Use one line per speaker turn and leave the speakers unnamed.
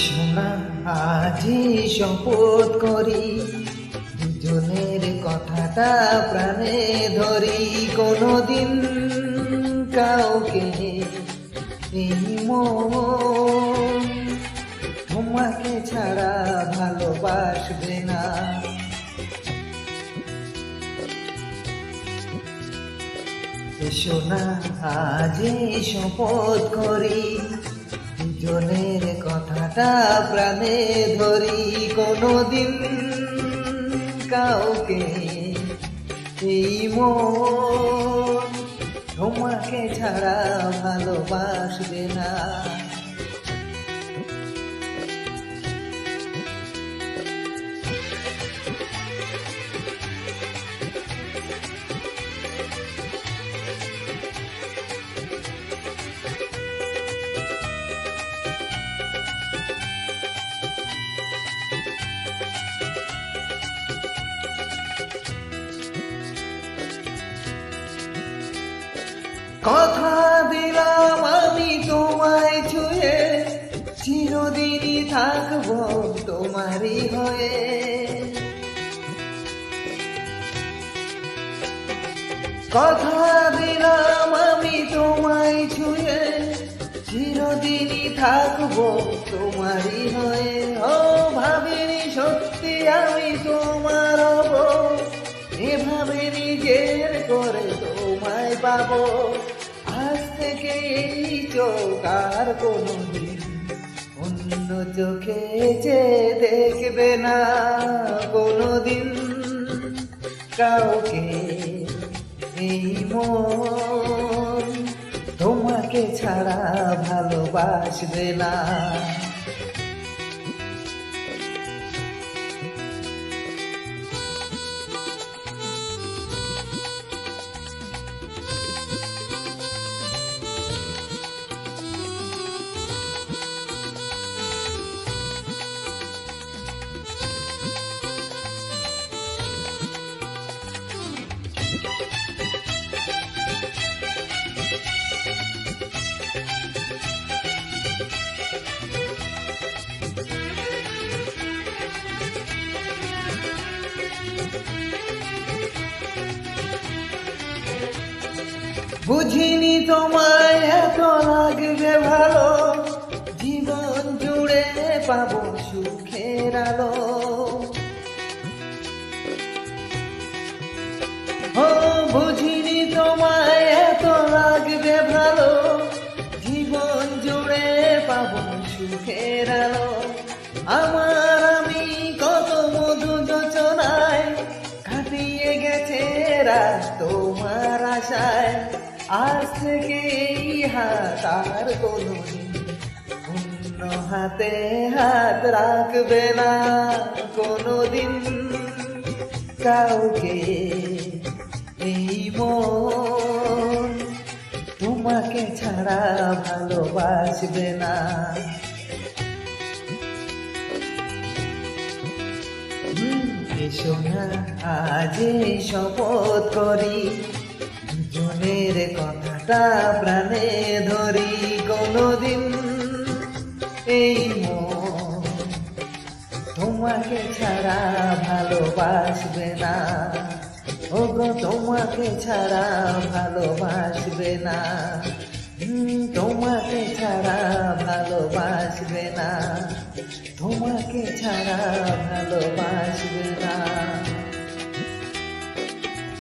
সোনা আজি শপথ করি দুজনের কথাটা প্রাণে ধরি কোনোদিন কাউকে এই মন তোমাকে ছাড়া ভালোবাসবে না। সোনা আজি শপথ করি দুজনের কথাটা প্রাণে ধরি কোনোদিন কাউকে এই মন তোমাকে ছাড়া ভালোবাসবে না। কথা দিলাম আমি তোমায় ছুঁয়ে চিরদিনই থাকবো তোমারই হয়ে। কথা দিলাম আমি তোমায় ছুঁয়ে চিরদিনই থাকবো তোমারই হয়ে। ও ভাবিনি সত্যি আমি তোমার হব, এভাবে নিজের করে তোমায় পাবো। আজ থেকে এই চোখ আর কোনোদিন অন্য চোখে যে দেখবে না কোনোদিন কাউকে এই মন তোমাকে ছাড়া ভালোবাসবে না। বুঝিনি তোমায় এত লাগবে ভালো, জীবন জুড়ে পাবো সুখের আলো। ও বুঝিনি তোমায় এত লাগবে ভালো, জীবন জুড়ে পাবো সুখের আলো। আমার আমি কত মধু যোচনায় কাটিয়ে গেছে রাত তোমার আশায়। আজ থেকে এই হাত আর কোনোদিন অন্য হাতে হাত রাখবে না কোনোদিন কাউকে এই মন তোমাকে ছাড়া ভালোবাসবে না। সোনা আজে শপথ করি দুজনের কথাটা প্রাণে ধরি কোনোদিন এই মন তোমাকে ছাড়া ভালোবাসবে না। ওগো তোমাকে ছাড়া ভালোবাসবে না, তোমাকে ছাড়া ভালোবাসবে না, তোমাকে ছাড়া ভালোবাসবে না।